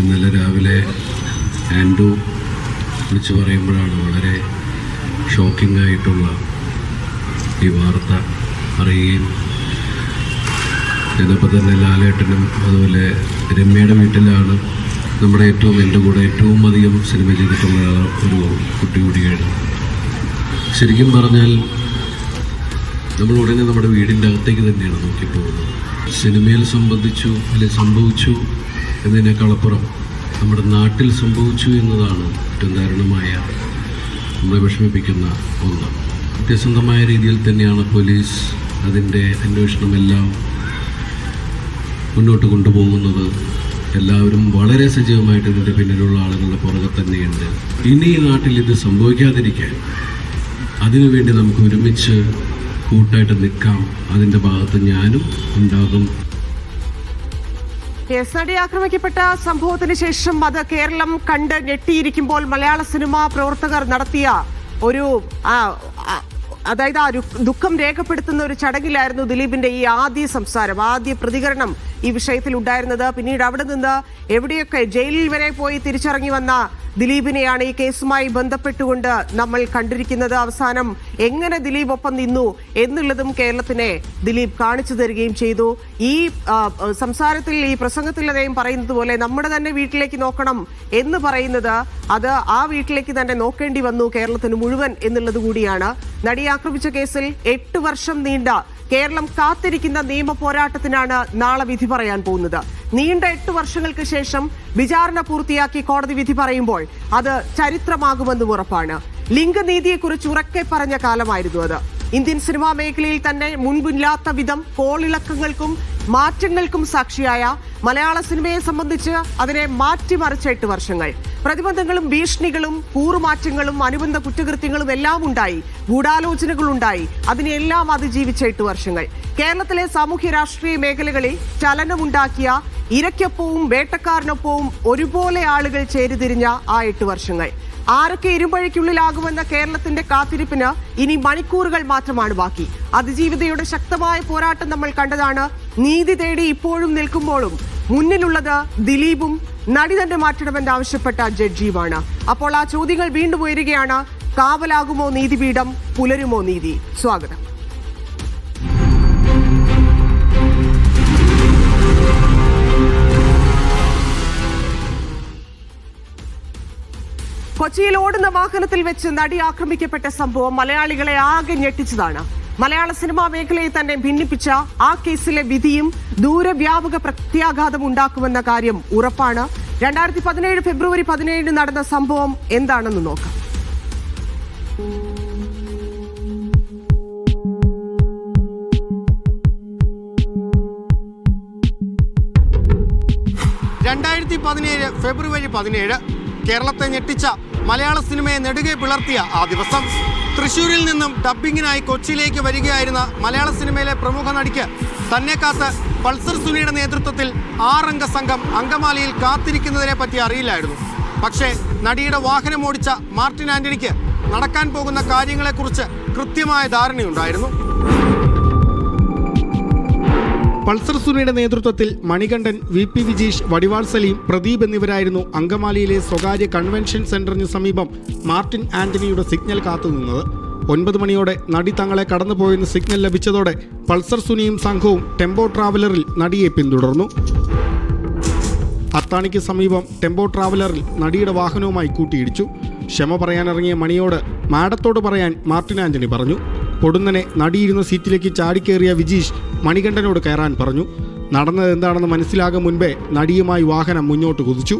ഇന്നലെ രാവിലെ ആൻഡ്രു വിളിച്ചു പറയുമ്പോഴാണ് വളരെ ഷോക്കിംഗ് ആയിട്ടുള്ള ഈ വാർത്ത അറിയുകയും ഇതിപ്പോൾ തന്നെ ലാലേട്ടനും അതുപോലെ രമ്യയുടെ വീട്ടിലാണ് എൻ്റെ കൂടെ ഏറ്റവും അധികം സിനിമ ചെയ്തിട്ടുള്ള ഒരു കുട്ടി കൂടിയാണ്. ശരിക്കും പറഞ്ഞാൽ നമ്മൾ ഉടനെ നമ്മുടെ വീടിൻ്റെ അകത്തേക്ക് തന്നെയാണ് നോക്കിപ്പോകുന്നത്. സിനിമയിൽ സംഭവിച്ചു എന്നതിനേക്കാളപ്പുറം നമ്മുടെ നാട്ടിൽ സംഭവിച്ചു എന്നതാണ് ഏറ്റവും ദാരുണമായ നമ്മളെ വിഷമിപ്പിക്കുന്ന ഒന്ന്. സത്യസന്ധമായ രീതിയിൽ തന്നെയാണ് പോലീസ് അതിൻ്റെ അന്വേഷണമെല്ലാം മുന്നോട്ട് കൊണ്ടുപോകുന്നത്. എല്ലാവരും വളരെ സജീവമായിട്ട് ഇതിൻ്റെ പിന്നിലുള്ള ആളുകളുടെ പുറകെ തന്നെയുണ്ട്. ഇനി ഈ നാട്ടിൽ ഇത് സംഭവിക്കാതിരിക്കാൻ അതിനുവേണ്ടി നമുക്ക് ഒരുമിച്ച് കൂട്ടായിട്ട് നിൽക്കാം. അതിൻ്റെ ഭാഗത്ത് ഞാനും ഉണ്ടാകും. നടി ആക്രമിക്കപ്പെട്ട സംഭവത്തിന് ശേഷം അത് കേരളം കണ്ട് ഞെട്ടിയിരിക്കുമ്പോൾ മലയാള സിനിമാ പ്രവർത്തകർ നടത്തിയ ഒരു അതായത് ആ ദുഃഖം രേഖപ്പെടുത്തുന്ന ഒരു ചടങ്ങിലായിരുന്നു ദിലീപിന്റെ ഈ ആദ്യ പ്രതികരണം ഈ വിഷയത്തിൽ ഉണ്ടായിരുന്നത്. പിന്നീട് അവിടെ നിന്ന് എവിടെയൊക്കെ ജയിലിൽ വരെ പോയി തിരിച്ചിറങ്ങി വന്ന ദിലീപിനെയാണ് ഈ കേസുമായി ബന്ധപ്പെട്ടുകൊണ്ട് നമ്മൾ കണ്ടിരിക്കുന്നത്. അവസാനം എങ്ങനെ ദിലീപ് ഒപ്പം നിന്നു എന്നുള്ളതും കേരളത്തിനെ ദിലീപ് കാണിച്ചു തരികയും ചെയ്തു. ഈ സംസാരത്തിൽ ഈ പ്രസംഗത്തിൽ അദ്ദേഹം പറയുന്നത് പോലെ നമ്മുടെ തന്നെ വീട്ടിലേക്ക് നോക്കണം എന്ന് പറയുന്നത് അത് ആ വീട്ടിലേക്ക് തന്നെ നോക്കേണ്ടി വന്നു കേരളത്തിന് മുഴുവൻ എന്നുള്ളത് കൂടിയാണ്. നടിയെ ആക്രമിച്ച കേസിൽ 8 വർഷം നീണ്ട കേരളം കാത്തിരിക്കുന്ന നിയമ പോരാട്ടത്തിനാണ് നാളെ വിധി പറയാൻ പോകുന്നത്. നീണ്ട 8 വർഷങ്ങൾക്ക് ശേഷം വിചാരണ പൂർത്തിയാക്കി കോടതി വിധി പറയുമ്പോൾ അത് ചരിത്രമാകുമെന്നും ഉറപ്പാണ്. ലിംഗനീതിയെക്കുറിച്ച് ഉറക്കെ പറഞ്ഞ കാലമായിരുന്നു അത്. ഇന്ത്യൻ സിനിമാ മേഖലയിൽ തന്നെ മുൻപില്ലാത്ത വിധം കോളിളക്കങ്ങൾക്കും മാറ്റങ്ങൾക്കും സാക്ഷിയായ മലയാള സിനിമയെ സംബന്ധിച്ച് അതിനെ മാറ്റിമറിച്ച 8 വർഷങ്ങൾ. പ്രതിബന്ധങ്ങളും ഭീഷണികളും കൂറുമാറ്റങ്ങളും അനുബന്ധ കുറ്റകൃത്യങ്ങളും എല്ലാം ഉണ്ടായി, ഗൂഢാലോചനകളുണ്ടായി. അതിനെല്ലാം അതിജീവിച്ച 8 വർഷങ്ങൾ. കേരളത്തിലെ സാമൂഹ്യ രാഷ്ട്രീയ മേഖലകളിൽ ചലനമുണ്ടാക്കിയ ഇരയ്ക്കൊപ്പവും വേട്ടക്കാരനൊപ്പവും ഒരുപോലെ ആളുകൾ ചേരിതിരിഞ്ഞ ആ 8 വർഷങ്ങൾ. ആരൊക്കെ ഇരുമ്പഴിക്കുള്ളിലാകുമെന്ന കേരളത്തിന്റെ കാത്തിരിപ്പിന് ഇനി മണിക്കൂറുകൾ മാത്രമാണ് ബാക്കി. അതിജീവിതയുടെ ശക്തമായ പോരാട്ടം നമ്മൾ കണ്ടതാണ്. നീതി തേടി ഇപ്പോഴും നിൽക്കുമ്പോഴും മുന്നിലുള്ളത് ദിലീപും നടി തന്നെ മാറ്റണമെന്നാവശ്യപ്പെട്ട ജഡ്ജിയുമാണ്. അപ്പോൾ ആ ചോദ്യങ്ങൾ വീണ്ടും ഉയരുകയാണ്. കാവലാകുമോ നീതിപീഠം, പുലരുമോ നീതി? സ്വാഗതം. കൊച്ചിയിൽ ഓടുന്ന വാഹനത്തിൽ വെച്ച് നടി ആക്രമിക്കപ്പെട്ട സംഭവം മലയാളികളെ ആകെ ഞെട്ടിച്ചതാണ്. മലയാള സിനിമാ മേഖലയെ തന്നെ ഭിന്നിപ്പിച്ച ആ കേസിലെ വിധിയും ദൂരവ്യാപക പ്രത്യാഘാതം ഉണ്ടാക്കുമെന്ന കാര്യം ഉറപ്പാണ്. 2017 ഫെബ്രുവരി 17 നടന്ന സംഭവം എന്താണെന്ന് നോക്കാം. ഫെബ്രുവരി 17 കേരളത്തെ ഞെട്ടിച്ച മലയാള സിനിമയെ നെടുകെ പിളർത്തിയ ആ ദിവസം. തൃശ്ശൂരിൽ നിന്നും ഡബ്ബിങ്ങിനായി കൊച്ചിയിലേക്ക് വരികയായിരുന്ന മലയാള സിനിമയിലെ പ്രമുഖ നടിക്ക് തന്നെ കാത്ത് പൾസർ സുനിയുടെ നേതൃത്വത്തിൽ 6 അംഗ സംഘം അങ്കമാലിയിൽ കാത്തിരിക്കുന്നതിനെ പറ്റി അറിയില്ലായിരുന്നു. പക്ഷേ നടിയുടെ വാഹനം ഓടിച്ച മാർട്ടിൻ ആന്റണിക്ക് നടക്കാൻ പോകുന്ന കാര്യങ്ങളെക്കുറിച്ച് കൃത്യമായ ധാരണയുണ്ടായിരുന്നു. പൾസർ സുനിയുടെ നേതൃത്വത്തിൽ മണികണ്ഠൻ, VP വിജീഷ്, വടിവാൾ സലീം, പ്രദീപ് എന്നിവരായിരുന്നു അങ്കമാലിയിലെ സ്വകാര്യ കൺവെൻഷൻ സെന്ററിന് സമീപം മാർട്ടിൻ ആന്റണിയുടെ സിഗ്നൽ കാത്തുനിന്നത്. 9 മണിയോടെ നടി തങ്ങളെ കടന്നുപോയെന്ന് സിഗ്നൽ ലഭിച്ചതോടെ പൾസർ സുനിയും സംഘവും ടെമ്പോ ട്രാവലറിൽ നടിയെ പിന്തുടർന്നു. അത്താണിക്ക് സമീപം ടെമ്പോ ട്രാവലറിൽ നടിയുടെ വാഹനവുമായി കൂട്ടിയിടിച്ചു. ക്ഷമ പറയാനിറങ്ങിയ മണിയോട് മാഡത്തോട് പറയാൻ മാർട്ടിൻ ആന്റണി പറഞ്ഞു. പൊടുന്നനെ നടിയിരുന്ന സീറ്റിലേക്ക് ചാടിക്കേറിയ വിജീഷ് മണികണ്ഠനോട് കയറാൻ പറഞ്ഞു. നടന്നത് എന്താണെന്ന് മനസ്സിലാകും മുൻപേ നടിയുമായി വാഹനം മുന്നോട്ട് കുതിച്ചു.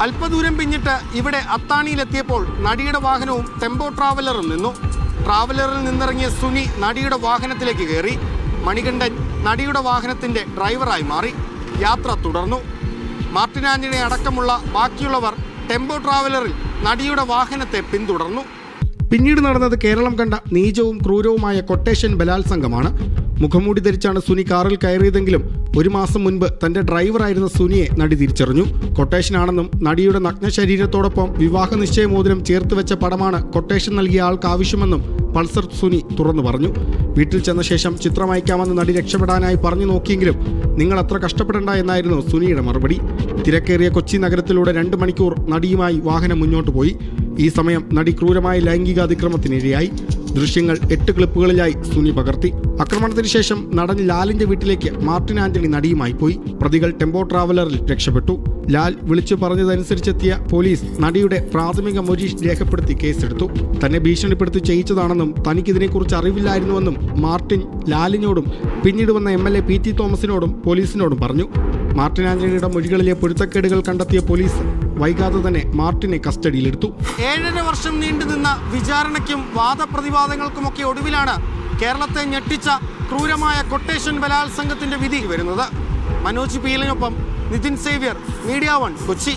അല്പദൂരം പിന്നിട്ട് ഇവിടെ അത്താണിയിലെത്തിയപ്പോൾ നടിയുടെ വാഹനവും ടെമ്പോ ട്രാവലറും നിന്നു. ട്രാവലറിൽ നിന്നിറങ്ങിയ സുനി നടിയുടെ വാഹനത്തിലേക്ക് കയറി. മണികണ്ഠൻ നടിയുടെ വാഹനത്തിന്റെ ഡ്രൈവറായി മാറി. യാത്ര തുടർന്നു. മാർട്ടിൻ ആന്റണി അടക്കമുള്ള ബാക്കിയുള്ളവർ ടെമ്പോ ട്രാവലറിൽ നടിയുടെ വാഹനത്തെ പിന്തുടർന്നു. പിന്നീട് നടന്നത് കേരളം കണ്ട നീചവും ക്രൂരവുമായ കൊട്ടേഷൻ ബലാത്സംഗമാണ്. മുഖംമൂടി ധരിച്ചാണ് സുനി കാറിൽ കയറിയതെങ്കിലും 1 മാസം മുൻപ് തന്റെ ഡ്രൈവറായിരുന്ന സുനിയെ നടി തിരിച്ചറിഞ്ഞു. കൊട്ടേഷനാണെന്നും നടിയുടെ നഗ്ന ശരീരത്തോടൊപ്പം വിവാഹ നിശ്ചയമോതിരം ചേർത്ത് വെച്ച പടമാണ് കൊട്ടേഷൻ നൽകിയ ആൾക്ക് ആവശ്യമെന്നും പൾസർ സുനി തുറന്നു പറഞ്ഞു. വീട്ടിൽ ചെന്ന ശേഷം ചിത്രം അയക്കാമെന്ന് നടി രക്ഷപ്പെടാനായി പറഞ്ഞു നോക്കിയെങ്കിലും നിങ്ങൾ അത്ര കഷ്ടപ്പെടേണ്ട എന്നായിരുന്നു സുനിയുടെ മറുപടി. തിരക്കേറിയ കൊച്ചി നഗരത്തിലൂടെ 2 മണിക്കൂർ നടിയുമായി വാഹനം മുന്നോട്ട് പോയി. ഈ സമയം നടി ക്രൂരമായ ലൈംഗിക അതിക്രമത്തിനിരയായി. ദൃശ്യങ്ങൾ 8 ക്ലിപ്പുകളിലായി സുനി പകർത്തി. ആക്രമണത്തിന് ശേഷം നടൻ ലാലിന്റെ വീട്ടിലേക്ക് മാർട്ടിൻ ആന്റണി നടിയുമായി പോയി. പ്രതികൾ ടെമ്പോ ട്രാവലറിൽ രക്ഷപ്പെട്ടു. ലാൽ വിളിച്ചു പറഞ്ഞതനുസരിച്ചെത്തിയ പോലീസ് നടിയുടെ പ്രാഥമിക മൊഴി രേഖപ്പെടുത്തി കേസെടുത്തു. തന്നെ ഭീഷണിപ്പെടുത്തി ചെയ്യിച്ചതാണെന്നും തനിക്കിതിനെക്കുറിച്ച് അറിവില്ലായിരുന്നുവെന്നും മാർട്ടിൻ ലാലിനോടും പിന്നീട് വന്ന MLA PT തോമസിനോടും പോലീസിനോടും പറഞ്ഞു. മാർട്ടിൻ ആന്റണിയുടെ മൊഴികളിലെ പൊരുത്തക്കേടുകൾ കണ്ടെത്തിയ പോലീസ് വൈകാതെ തന്നെ മാർട്ടിനെ കസ്റ്റഡിയിലെടുത്തു. 7.5 വർഷം നീണ്ടുനിന്ന വിചാരണയ്ക്കും വാദപ്രതിവാദങ്ങൾക്കുമൊക്കെ ഒടുവിലാണ് കേരളത്തെ ഞെട്ടിച്ച ക്രൂരമായ കൊട്ടേഷൻ ബലാത്സംഗത്തിന്റെ വിധി വരുന്നത്. മനോജ് പീലിനൊപ്പം നിതിൻ സേവ്യർ, മീഡിയ 1 കൊച്ചി.